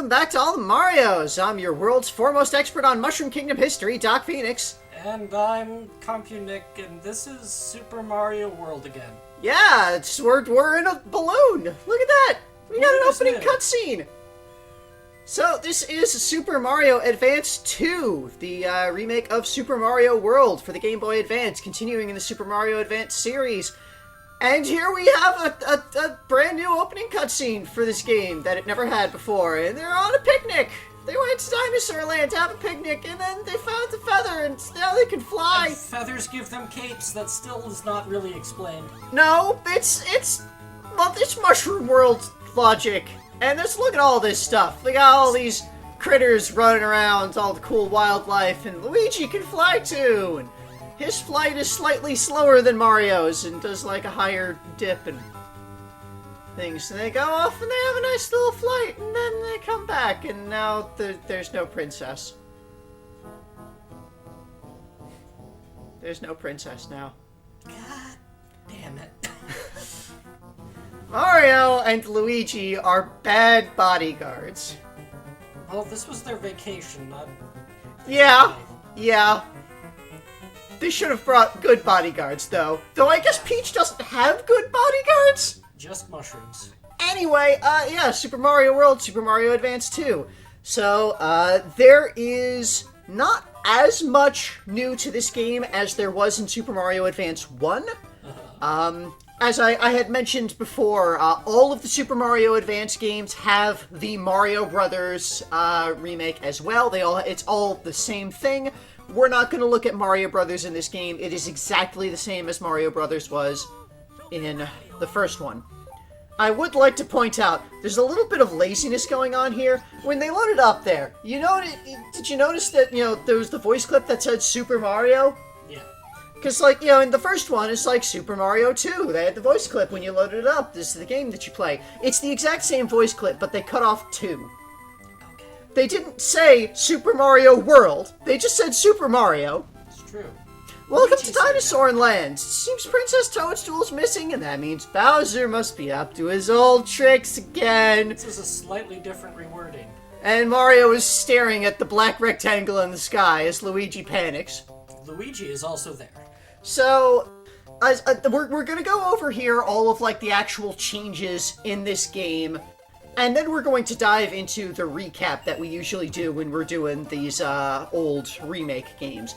welcome back to All the Marios. I'm your world's foremost expert on Mushroom Kingdom history, Doc Phoenix. And I'm CompuNick, and this is Super Mario World again. Yeah, we're in a balloon. Look at that. We got an opening cutscene. So this is Super Mario Advance 2, the remake of Super Mario World for the Game Boy Advance, continuing in the Super Mario Advance series. And here we have a brand new opening cutscene for this game that it never had before. And they're on a picnic. They went to Dinosaur Land to have a picnic, and then they found the feather, and now they can fly. And feathers give them capes. That still is not really explained. No, it's Mushroom World logic. And let's look at all this stuff. They got all these critters running around, all the cool wildlife, and Luigi can fly too. And his flight is slightly slower than Mario's and does like a higher dip and things. And they go off and they have a nice little flight, and then they come back, and now there's no princess. There's no princess now. God damn it. Mario and Luigi are bad bodyguards. Well, this was their vacation, not... Yeah. They should have brought good bodyguards, though. Though I guess Peach doesn't have good bodyguards? Just mushrooms. Anyway, yeah, Super Mario World, Super Mario Advance 2. So, there is not as much new to this game as there was in Super Mario Advance 1. As I had mentioned before, all of the Super Mario Advance games have the Mario Brothers remake as well. It's all the same thing. We're not going to look at Mario Brothers in this game. It is exactly the same as Mario Brothers was in the first one. I would like to point out, there's a little bit of laziness going on here. When they loaded up there, did you notice that, there was the voice clip that said Super Mario? Yeah. Because, in the first one, it's like Super Mario 2. They had the voice clip when you loaded it up. This is the game that you play. It's the exact same voice clip, but they cut off 2. Okay. They didn't say Super Mario World. They just said Super Mario. It's true. Welcome to Dinosaur Land. Seems Princess Toadstool's missing, and that means Bowser must be up to his old tricks again. This is a slightly different rewording. And Mario is staring at the black rectangle in the sky as Luigi panics. Luigi is also there. So, we're gonna go over here all of, the actual changes in this game, and then we're going to dive into the recap that we usually do when we're doing these, old remake games.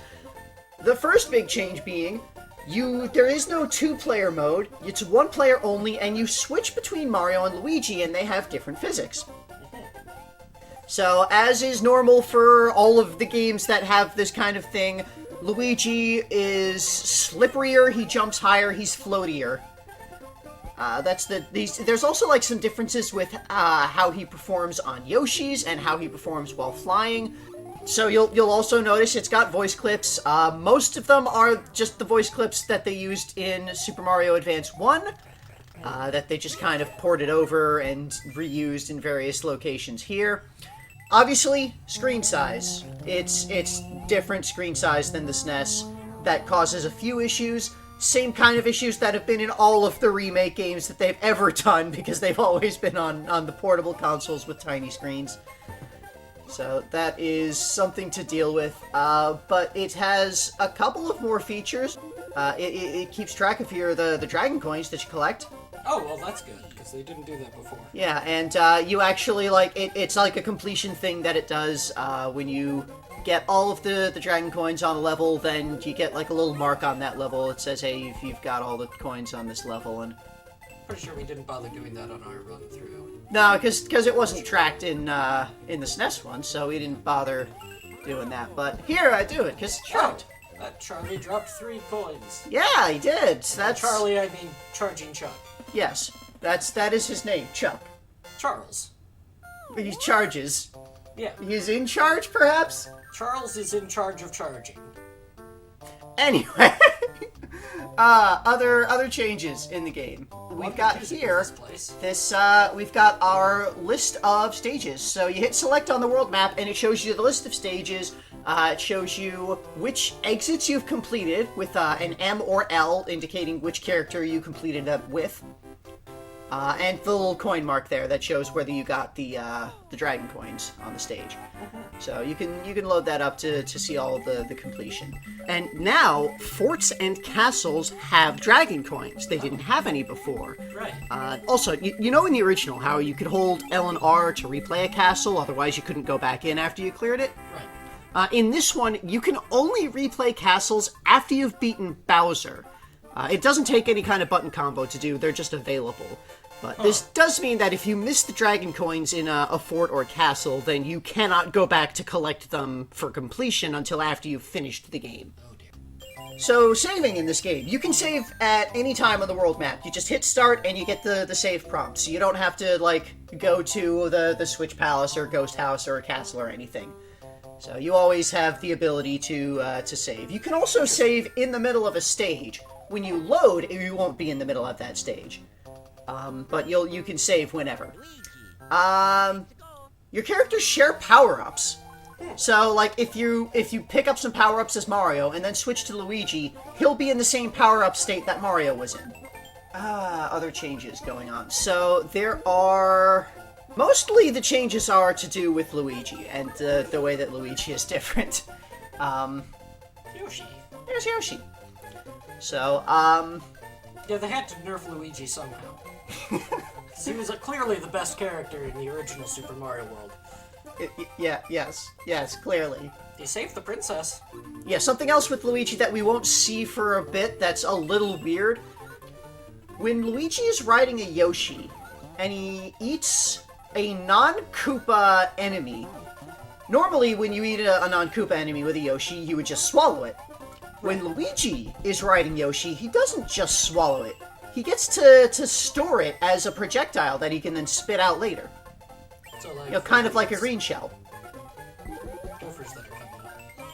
The first big change being, there is no two-player mode, it's one-player only, and you switch between Mario and Luigi, and they have different physics. So, as is normal for all of the games that have this kind of thing, Luigi is slipperier, he jumps higher, he's floatier. There's also, some differences with, how he performs on Yoshi's and how he performs while flying. So you'll also notice it's got voice clips. Most of them are just the voice clips that they used in Super Mario Advance 1, that they just kind of ported over and reused in various locations here. Obviously, screen size. It's different screen size than the SNES. That causes a few issues. Same kind of issues that have been in all of the remake games that they've ever done, because they've always been on the portable consoles with tiny screens. So that is something to deal with, but it has a couple of more features. It keeps track of the Dragon Coins that you collect. Oh, well, that's good, because they didn't do that before. Yeah, and you actually, it's like a completion thing that it does. When you get all of the Dragon Coins on a level, then you get, a little mark on that level. It says, hey, you've got all the coins on this level, and... Pretty sure we didn't bother doing that on our run-through. No, because it wasn't tracked in the SNES one, so we didn't bother doing that. But here I do it, because it's tracked. Oh, that Charlie dropped 3 coins. Yeah, he did. That's Charlie, I mean Charging Chuck. Yes, that is his name, Chuck. Charles. He charges. Yeah. He's in charge, perhaps? Charles is in charge of charging. Anyway, other changes in the game. We've got here we've got our list of stages. So you hit select on the world map, and it shows you the list of stages. It shows you which exits you've completed with an M or L indicating which character you completed them with. And the little coin mark there that shows whether you got the dragon coins on the stage. So you can load that up to see all of the completion. And now, forts and castles have dragon coins. They didn't have any before. Right. Also, you know in the original how you could hold L and R to replay a castle, otherwise you couldn't go back in after you cleared it? Right. In this one, you can only replay castles after you've beaten Bowser. It doesn't take any kind of button combo to do, they're just available. But this does mean that if you miss the dragon coins in a fort or castle, then you cannot go back to collect them for completion until after you've finished the game. Oh dear. So, saving in this game, you can save at any time on the world map. You just hit start and you get the save prompt. So you don't have to, like, go to the Switch Palace or Ghost House or a castle or anything. So you always have the ability to save. You can also save in the middle of a stage. When you load, you won't be in the middle of that stage. But you can save whenever. Your characters share power-ups. So, like, if you pick up some power-ups as Mario and then switch to Luigi, he'll be in the same power-up state that Mario was in. Other changes going on. So, there are... Mostly the changes are to do with Luigi, and the way that Luigi is different. Yoshi. There's Yoshi. So, Yeah, they had to nerf Luigi somehow. He was clearly the best character in the original Super Mario World. Yes, clearly. He saved the princess. Yeah, something else with Luigi that we won't see for a bit that's a little weird. When Luigi is riding a Yoshi, and he eats a non-Koopa enemy, normally when you eat a non-Koopa enemy with a Yoshi, you would just swallow it. When Luigi is riding Yoshi, he doesn't just swallow it. He gets to store it as a projectile that he can then spit out later. So, like, You know, kind of like a green shell. Gophers that are coming up.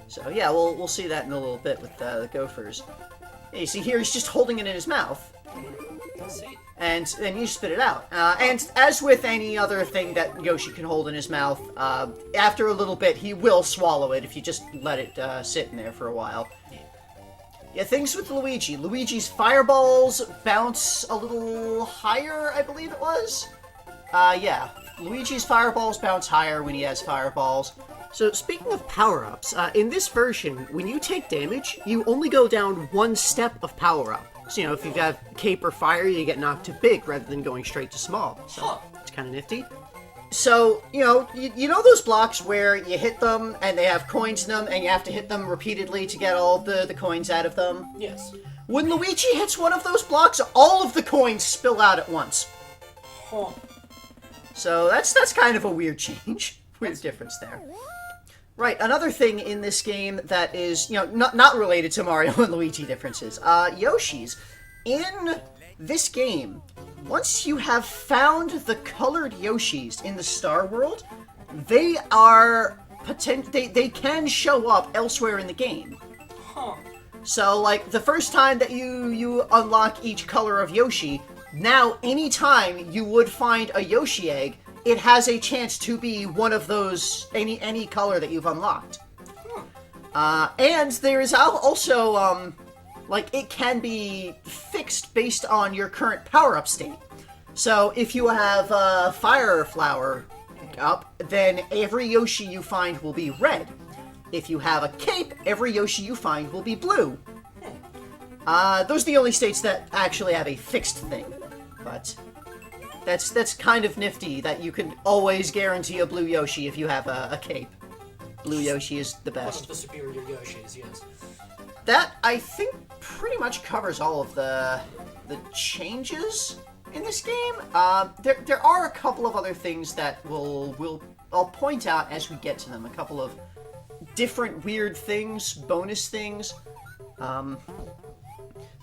So yeah, we'll see that in a little bit with the gophers. Yeah, you see here, he's just holding it in his mouth. Let's see. And then you spit it out. And as with any other thing that Yoshi can hold in his mouth, after a little bit, he will swallow it if you just let it sit in there for a while. Yeah, things with Luigi. Luigi's fireballs bounce a little higher, I believe it was? Yeah. Luigi's fireballs bounce higher when he has fireballs. So, speaking of power-ups, in this version, when you take damage, you only go down one step of power-up. So, you know, if you've got Cape or Fire, you get knocked to big rather than going straight to small. So, it's kind of nifty. So, you know those blocks where you hit them and they have coins in them and you have to hit them repeatedly to get all the coins out of them? Yes. When Luigi hits one of those blocks, all of the coins spill out at once. Huh. So that's kind of a weird change. Weird difference there. Right, another thing in this game that is, not related to Mario and Luigi differences. Yoshi's. In this game, once you have found the colored Yoshis in the Star World, they are they can show up elsewhere in the game. Huh. So, like, the first time that you unlock each color of Yoshi, now anytime you would find a Yoshi egg, it has a chance to be one of those, any color that you've unlocked. And there is also, like, it can be fixed based on your current power-up state. So, if you have a Fire Flower up, then every Yoshi you find will be red. If you have a Cape, every Yoshi you find will be blue. Those are the only states that actually have a fixed thing. But that's kind of nifty that you can always guarantee a blue Yoshi if you have a Cape. Blue Yoshi is the One best. of the superior Yoshis, yes. That, I think, pretty much covers all of the changes in this game. There are a couple of other things that I'll point out as we get to them. A couple of different weird things, bonus things.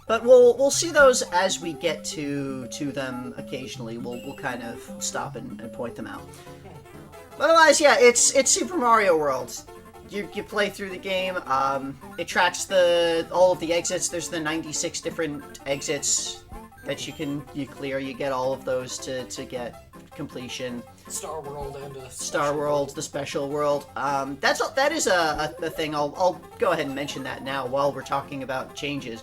But we'll see those as we get to them occasionally. We'll kind of stop and point them out. But otherwise, yeah, it's Super Mario World. You play through the game. It tracks all of the exits. There's the 96 different exits that you clear. You get all of those to get completion. Star World and a Star World, the special world. That is a thing. I'll go ahead and mention that now while we're talking about changes.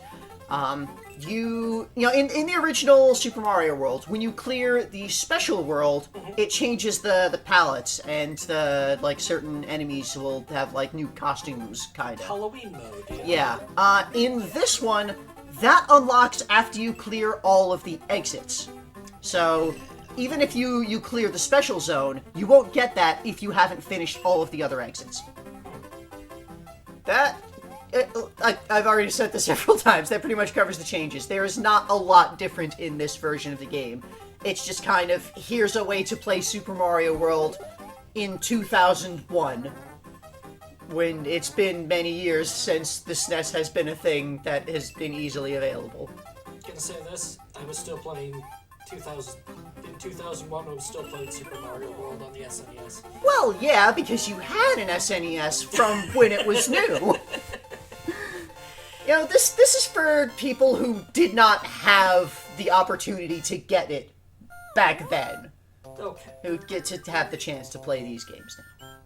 in the original Super Mario World, when you clear the special world, it changes the palettes, and certain enemies will have, new costumes, kind of. Halloween mode, yeah. In this one, that unlocks after you clear all of the exits. So, even if you clear the special zone, you won't get that if you haven't finished all of the other exits. I've already said this several times, that pretty much covers the changes. There is not a lot different in this version of the game. It's just kind of, here's a way to play Super Mario World in 2001, when it's been many years since the SNES has been a thing that has been easily available. Gonna say this, I was still playing 2000. In 2001, I was still playing Super Mario World on the SNES. Well, yeah, because you had an SNES from when it was new. This is for people who did not have the opportunity to get it back then. Okay. Who get to have the chance to play these games now.